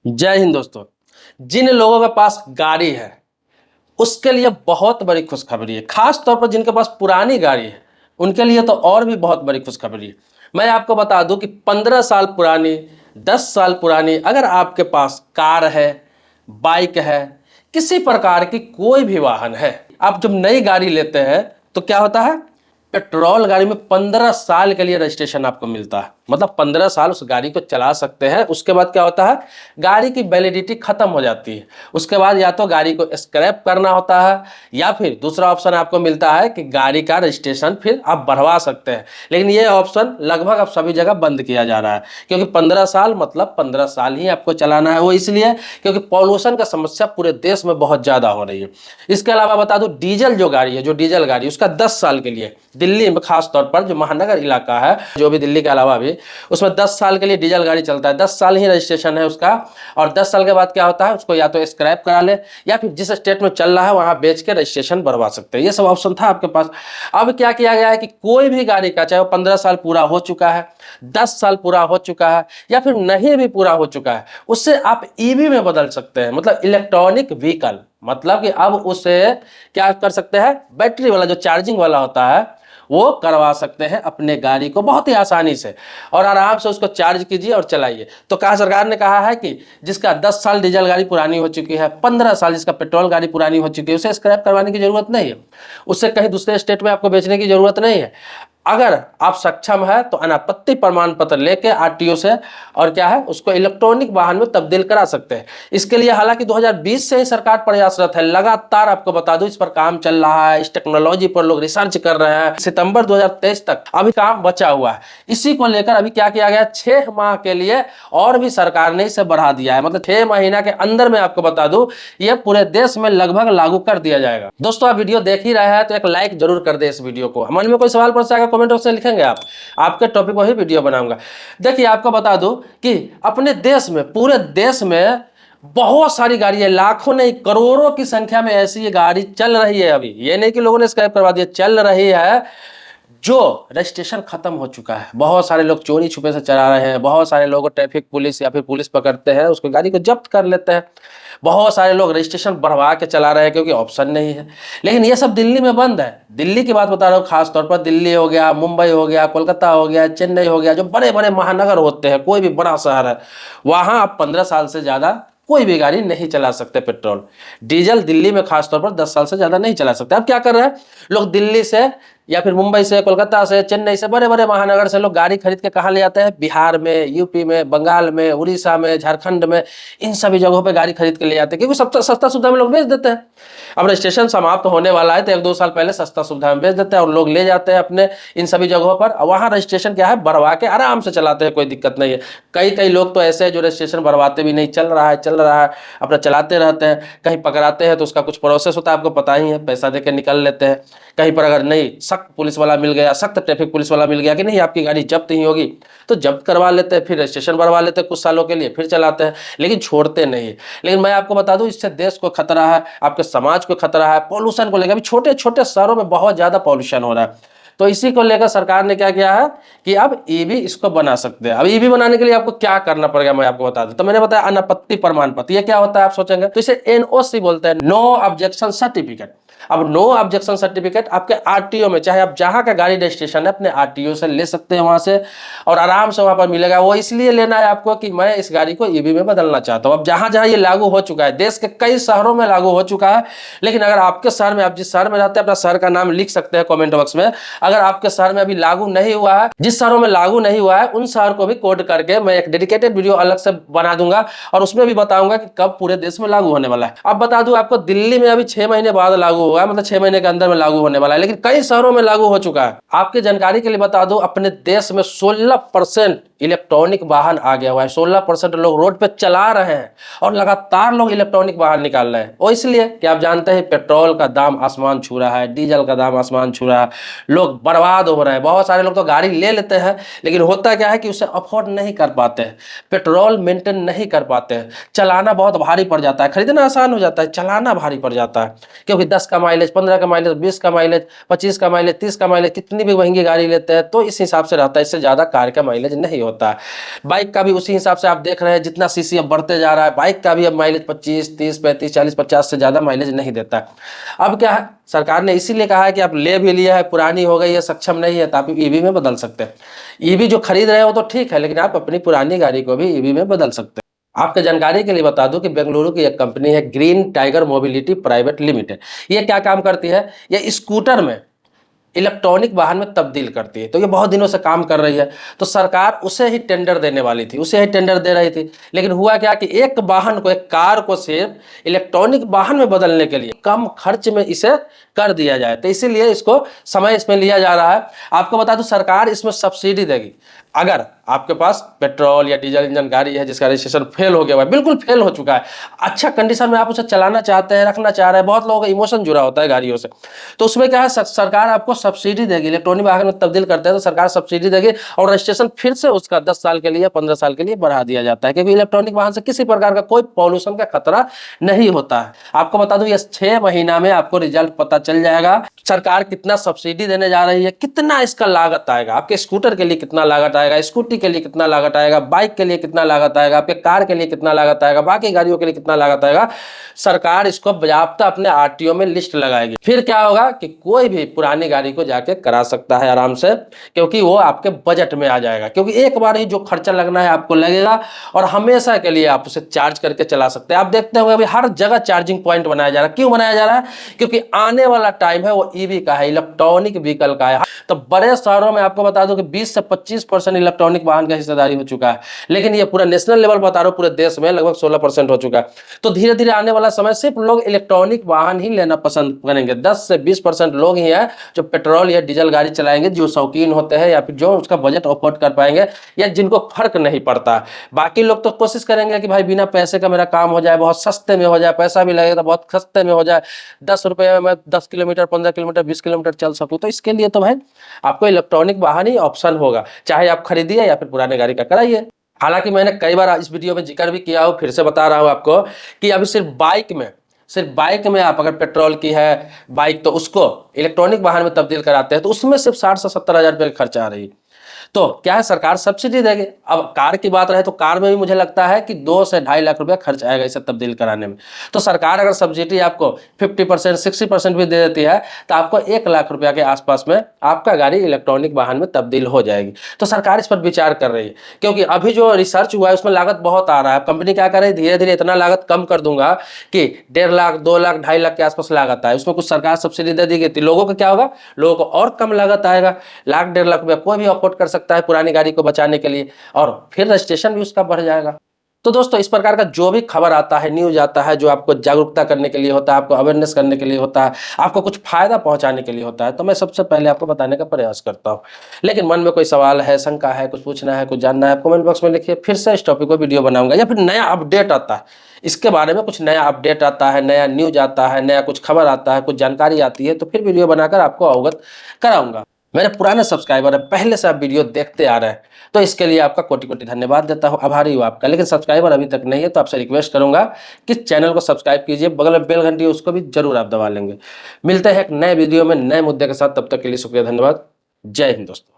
जय हिंद दोस्तों। जिन लोगों के पास गाड़ी है उसके लिए बहुत बड़ी खुशखबरी है। खास तौर पर जिनके पास पुरानी गाड़ी है उनके लिए तो और भी बहुत बड़ी खुशखबरी है। मैं आपको बता दूं कि 15 साल पुरानी, 10 साल पुरानी अगर आपके पास कार है, बाइक है, किसी प्रकार की कोई भी वाहन है, आप जब नई गाड़ी लेते हैं तो क्या होता है, पेट्रोल गाड़ी में 15 साल के लिए रजिस्ट्रेशन आपको मिलता है। मतलब 15 साल उस गाड़ी को चला सकते हैं। उसके बाद क्या होता है, गाड़ी की वैलिडिटी खत्म हो जाती है। उसके बाद या तो गाड़ी को स्क्रैप करना होता है या फिर दूसरा ऑप्शन आपको मिलता है कि गाड़ी का रजिस्ट्रेशन फिर आप बढ़वा सकते हैं। लेकिन ये ऑप्शन लगभग अब सभी जगह बंद किया जा रहा है, क्योंकि 15 साल मतलब 15 साल ही आपको चलाना है। वो इसलिए क्योंकि पॉल्यूशन का समस्या पूरे देश में बहुत ज़्यादा हो रही है। इसके अलावा बता दूं, डीजल जो गाड़ी है, जो डीजल गाड़ी, उसका 10 साल के लिए दिल्ली में खास तौर पर जो महानगर इलाका है, जो भी दिल्ली के अलावा भी, उसमें 10 साल के लिए डीजल गाड़ी चलता है। 10 साल ही रजिस्ट्रेशन है उसका। और 10 साल के बाद क्या होता है, उसको या तो स्क्रैप करा ले या फिर जिस स्टेट में चल रहा है वहां बेच के रजिस्ट्रेशन बढ़वा सकते हैं। ये सब ऑप्शन था आपके पास। अब क्या किया गया है कि कोई भी गाड़ी का, चाहे वो 15 साल पूरा हो चुका है, 10 साल पूरा हो चुका है या फिर नहीं भी पूरा हो चुका है, उससे आप ईवी में बदल सकते हैं। मतलब इलेक्ट्रॉनिक व्हीकल, मतलब कि अब उसे क्या कर सकते हैं, बैटरी वाला जो चार्जिंग वाला होता है वो करवा सकते हैं अपने गाड़ी को बहुत ही आसानी से, और आराम से उसको चार्ज कीजिए और चलाइए। तो कहा, सरकार ने कहा है कि जिसका 10 साल डीजल गाड़ी पुरानी हो चुकी है, 15 साल जिसका पेट्रोल गाड़ी पुरानी हो चुकी है, उसे स्क्रैप करवाने की जरूरत नहीं है। उससे कहीं दूसरे स्टेट में आपको बेचने की जरूरत नहीं है। अगर आप सक्षम है तो अनापत्ति प्रमाण पत्र लेके आरटीओ से और क्या है, उसको इलेक्ट्रॉनिक वाहन में तब्दील करा सकते हैं। इसके लिए हालांकि 2020 से ही सरकार प्रयासरत है। लगातार आपको बता दूं, इस पर काम चल रहा है, इस टेक्नोलॉजी पर लोग रिसर्च कर रहे हैं। सितंबर 2023 तक अभी काम बचा हुआ है। इसी को लेकर अभी क्या किया गया, 6 माह के लिए और भी सरकार ने इसे बढ़ा दिया है। मतलब 6 महीना के अंदर में आपको बता दूं, यह पूरे देश में लगभग लागू कर दिया जाएगा। दोस्तों, आप वीडियो देख ही रहे हैं तो एक लाइक जरूर कर दे इस वीडियो को। मन में कोई सवाल पूछा है कमेंट बॉक्स में लिखेंगे आप, आपके टॉपिक पर ही वीडियो बनाऊंगा। देखिए, आपको बता दूं कि अपने देश में, पूरे देश में बहुत सारी गाड़ी है, लाखों नहीं करोड़ों की संख्या में ऐसी ये गाड़ी चल रही है। अभी ये नहीं कि लोगों ने स्क्रैप करवा दिया, चल रही है, जो रजिस्ट्रेशन खत्म हो चुका है। बहुत सारे लोग चोरी छुपे से चला रहे हैं, बहुत सारे लोग ट्रैफिक पुलिस या फिर पुलिस पकड़ते हैं, उसको गाड़ी को जब्त कर लेते हैं। बहुत सारे लोग रजिस्ट्रेशन बढ़वा के चला रहे हैं क्योंकि ऑप्शन नहीं है। लेकिन ये सब दिल्ली में बंद है। दिल्ली की बात बता रहा हूँ, खास तौर पर दिल्ली हो गया, मुंबई हो गया, कोलकाता हो गया, चेन्नई हो गया, जो बड़े बड़े महानगर होते हैं, कोई भी बड़ा शहर है, वहां आप 15 साल से ज्यादा कोई भी गाड़ी नहीं चला सकते। पेट्रोल डीजल दिल्ली में खासतौर पर 10 साल से ज्यादा नहीं चला सकते। अब क्या कर रहे हैं लोग, दिल्ली से या फिर मुंबई से, कोलकाता से, चेन्नई से, बड़े बड़े महानगर से लोग गाड़ी खरीद के कहाँ ले आते हैं, बिहार में, यूपी में, बंगाल में, उड़ीसा में, झारखंड में, इन सभी जगहों पे गाड़ी खरीद के ले आते हैं, क्योंकि सस्ता सस्ता सुविधा में लोग बेच देते हैं। अब रजिस्ट्रेशन समाप्त होने वाला है तो 1-2 साल पहले सस्ता सुविधा में बेच देते हैं और लोग ले जाते हैं अपने इन सभी जगहों पर। वहां रजिस्ट्रेशन क्या है, बढ़वा के आराम से चलाते हैं, कोई दिक्कत नहीं है। कई कई लोग तो ऐसे हैं जो रजिस्ट्रेशन बढ़वाते भी नहीं, चल रहा है अपना चलाते रहते हैं। कहीं पकड़ाते हैं तो उसका कुछ प्रोसेस होता है, आपको पता ही है, पैसा देकर निकल लेते हैं। कहीं पर अगर नहीं, सख्त पुलिस वाला मिल गया, सख्त ट्रैफिक पुलिस वाला मिल गया कि नहीं आपकी गाड़ी जब्त ही होगी, तो जब्त करवा लेते हैं, फिर रजिस्ट्रेशन बढ़वा लेते हैं कुछ सालों के लिए, फिर चलाते हैं, लेकिन छोड़ते नहीं। लेकिन मैं आपको बता दूं, इससे देश को खतरा है, आपके समाज को खतरा है। पॉल्यूशन को लेकर अभी छोटे छोटे शहरों में बहुत ज्यादा पॉल्यूशन हो रहा है। तो इसी को लेकर सरकार ने क्या किया है कि अब ईवी इसको बना सकते हैं। अब ईवी बनाने के लिए आपको क्या करना पड़ेगा, मैं आपको बता दूं। तो मैंने बताया अनापत्ति प्रमाण पत्र, ये क्या होता है आप सोचेंगे, तो इसे एनओसी बोलते हैं, नो ऑब्जेक्शन सर्टिफिकेट। अब नो ऑब्जेक्शन सर्टिफिकेट आपके आरटीओ में, चाहे आप जहां का गाड़ी रजिस्ट्रेशन है अपने आरटीओ से ले सकते हैं वहां से, और आराम से वहां पर मिलेगा। वो इसलिए लेना है आपको कि मैं इस गाड़ी को ईवी में बदलना चाहता हूं। अब जहां जहां ये लागू हो चुका है, देश के कई शहरों में लागू हो चुका है, लेकिन अगर आपके शहर में, आप जिस शहर में रहते हैं अपना शहर का नाम लिख सकते हैं कमेंट बॉक्स में। अगर आपके शहर में अभी लागू नहीं हुआ है, जिस शहरों में लागू नहीं हुआ है उन शहर को भी कोड करके मैं एक डेडिकेटेड वीडियो अलग से बना दूंगा और उसमें भी बताऊंगा कि कब पूरे देश में लागू होने वाला है। अब बता दूं आपको, दिल्ली में अभी 6 महीने बाद लागू हुआ है, मतलब 6 महीने के अंदर में लागू होने वाला है, लेकिन कई शहरों में लागू हो चुका है। आपकी जानकारी के लिए बता दूं, अपने देश में 16% इलेक्ट्रॉनिक वाहन आ गया हुआ है। 16% लोग रोड पे चला रहे हैं और लगातार लोग इलेक्ट्रॉनिक वाहन निकाल रहे हैं। और इसलिए कि आप जानते हैं पेट्रोल का दाम आसमान छू रहा है, डीजल का दाम आसमान छू रहा है, लोग बर्बाद हो रहे हैं। बहुत सारे लोग तो गाड़ी ले लेते हैं, लेकिन होता क्या है कि उसे अफोर्ड नहीं कर पाते हैं, पेट्रोल मेंटेन नहीं कर पाते हैं, चलाना बहुत भारी पड़ जाता है। खरीदना आसान हो जाता है, चलाना भारी पड़ जाता है, क्योंकि 10 का माइलेज, 15 का माइलेज, 20 का माइलेज, 25 का माइलेज, 30 का माइलेज, कितनी भी महंगी गाड़ी लेते हैं तो इस हिसाब से रहता है, इससे ज़्यादा कार का माइलेज नहीं होता है। बाइक का भी उसी हिसाब से आप देख रहे हैं, जितना सीसी अब बढ़ते जा रहा है, बाइक का भी अब माइलेज 25, 30, 35, 40, 50 से ज़्यादा माइलेज नहीं देता है। अब क्या है, सरकार ने इसीलिए कहा है कि आप ले भी लिया है, पुरानी हो गई है, सक्षम नहीं है, तो आप ईवी में बदल सकते हैं। ईवी जो खरीद रहे हो तो ठीक है, लेकिन आप अपनी पुरानी गाड़ी को भी ईवी में बदल सकते हैं। आपके जानकारी के लिए बता दूं कि बेंगलुरु की एक कंपनी है green tiger mobility private limited. ये क्या काम करती है, ये स्कूटर में इलेक्ट्रॉनिक वाहन में तब्दील करती है। तो ये बहुत दिनों से काम कर रही है, तो सरकार उसे ही टेंडर देने वाली थी, उसे ही टेंडर दे रही थी। लेकिन हुआ क्या कि एक वाहन को, एक कार को सिर्फ इलेक्ट्रॉनिक वाहन में बदलने के लिए कम खर्च में इसे कर दिया जाए, तो इसीलिए इसको समय इसमें लिया जा रहा है। आपको बता दूं, सरकार इसमें सब्सिडी देगी। अगर आपके पास पेट्रोल या डीजल इंजन गाड़ी है जिसका रजिस्ट्रेशन फेल हो गया हुआ है, बिल्कुल फेल हो चुका है, अच्छा कंडीशन में आप उसे चलाना चाहते हैं, रखना चाह रहे हैं, बहुत लोगों का इमोशन जुड़ा होता है गाड़ियों से, तो उसमें क्या है, सरकार आपको सब्सिडी देगी। इलेक्ट्रॉनिक वाहन में तब्दील करते हैं तो सरकार सब्सिडी देगी, और रजिस्ट्रेशन फिर से उसका 10 साल के लिए, 15 साल के लिए बढ़ा दिया जाता है, क्योंकि इलेक्ट्रॉनिक वाहन से किसी प्रकार का कोई पॉल्यूशन का खतरा नहीं होता है। आपको बता दूं, ये 6 महीना में आपको रिजल्ट पता चल जाएगा, सरकार कितना सब्सिडी देने जा रही है, कितना इसका लागत आएगा, आपके स्कूटर के लिए कितना लागत आएगा, स्कूटी के लिए कितना लागत आएगा, बाइक के लिए कितना लागत आएगा, आपके कार के लिए कितना लागत आएगा, बाकी गाड़ियों के लिए कितना लागत आएगा, सरकार इसको बाकायदा अपने आरटीओ में लिस्ट लगाएगी। फिर क्या होगा कि कोई भी पुरानी गाड़ी को जाके करा सकता है आराम से, क्योंकि वो आपके बजट में आ जाएगा, क्योंकि एक बार ही जो खर्चा लगना है आपको लगेगा, और हमेशा के लिए आप उसे चार्ज करके चला सकते हैं। आप देखते होंगे अभी हर जगह चार्जिंग पॉइंट बनाया जा रहा है। क्यों बनाया जा रहा है, क्योंकि आने वाला टाइम है वो ईवी का है, इलेक्ट्रॉनिक व्हीकल का है। तो बड़े शहरों में आपको बता दूं कि 20 से 25% इलेक्ट्रॉनिक वाहन का हिस्सेदारी हो चुका है, लेकिन ये पूरा नेशनल लेवल बता रहा हूं, पूरे देश में लगभग 16% हो चुका है। तो धीरे धीरे आने वाला समय सिर्फ लोग इलेक्ट्रॉनिक वाहन ही लेना पसंद करेंगे। 10 से 20% लोग ही हैं जो पेट्रोल या डीजल गाड़ी चलाएंगे, जो शौकीन होते हैं या फिर जो उसका बजट अफोर्ड कर पाएंगे, या जिनको फर्क नहीं पड़ता। बाकी लोग तो कोशिश करेंगे कि भाई बिना पैसे का मेरा काम हो जाए, बहुत सस्ते में हो जाए, पैसा भी लगेगा तो बहुत सस्ते में हो जाए, 10 रुपये में मैं 10 किलोमीटर, 15 किलोमीटर, 20 किलोमीटर चल सकूं। तो इसके लिए तो भाई आपको इलेक्ट्रॉनिक वाहन ही ऑप्शन होगा, चाहे आप खरीदिए या फिर पुराने गाड़ी का कराइए। हालांकि मैंने कई बार इस वीडियो में जिक्र भी किया हो, फिर से बता रहा हूं आपको कि अभी सिर्फ बाइक में आप अगर पेट्रोल की है बाइक तो उसको इलेक्ट्रॉनिक वाहन में तब्दील कराते हैं तो उसमें सिर्फ 60 से 70 हजार रुपये का खर्चा आ रही है। तो क्या है, सरकार सब्सिडी देगी। अब कार की बात रहे तो कार में भी मुझे लगता है कि 2 से 2.5 लाख रुपया खर्च आएगा इसे तब्दील कराने में। तो सरकार अगर सब्सिडी आपको 50%, 60% भी दे देती है तो आपको 1 लाख रुपया के आसपास में आपका गाड़ी इलेक्ट्रॉनिक वाहन में तब्दील हो जाएगी। तो सरकार इस पर विचार कर रही है, क्योंकि अभी जो रिसर्च हुआ है उसमें लागत बहुत आ रहा है। कंपनी क्या कर रही है, धीरे धीरे इतना लागत कम कर दूंगा कि 1.5 लाख, 2 लाख, 2.5 लाख के आसपास लागत आए, उसमें कुछ सरकार सब्सिडी दे देगी तो लोगों को क्या होगा, लोगों को और कम लागत आएगा। लाख, 1.5 लाख रुपया कोई भी अफोर्ड कर सकता है पुरानी गाड़ी को बचाने के लिए, और फिर रजिस्ट्रेशन भी उसका बढ़ जाएगा। तो दोस्तों, इस प्रकार का जो भी खबर आता है, न्यूज आता है, जो आपको जागरूकता करने के लिए होता है, आपको अवेयरनेस करने के लिए होता है, आपको कुछ फायदा पहुंचाने के लिए होता है, तो मैं सबसे पहले आपको बताने का प्रयास करता हूं। लेकिन मन में कोई सवाल है, शंका है, कुछ पूछना है, कुछ जानना है, कमेंट बॉक्स में लिखिए, फिर से इस टॉपिक पर वीडियो बनाऊंगा। या फिर नया अपडेट आता है, इसके बारे में कुछ नया अपडेट आता है, नया न्यूज आता है, नया कुछ खबर आता है, कुछ जानकारी आती है, तो फिर वीडियो बनाकर आपको अवगत कराऊंगा। मेरे पुराने सब्सक्राइबर है, पहले से आप वीडियो देखते आ रहे हैं, तो इसके लिए आपका कोटि कोटि धन्यवाद देता हूं, आभारी हूं आपका। लेकिन सब्सक्राइबर अभी तक नहीं है तो आपसे रिक्वेस्ट करूंगा कि चैनल को सब्सक्राइब कीजिए, बगल में बेल घंटी है उसको भी जरूर आप दबा लेंगे। मिलते हैं एक नए वीडियो में नए मुद्दे के साथ, तब तक के लिए शुक्रिया, धन्यवाद, जय हिंद दोस्तों।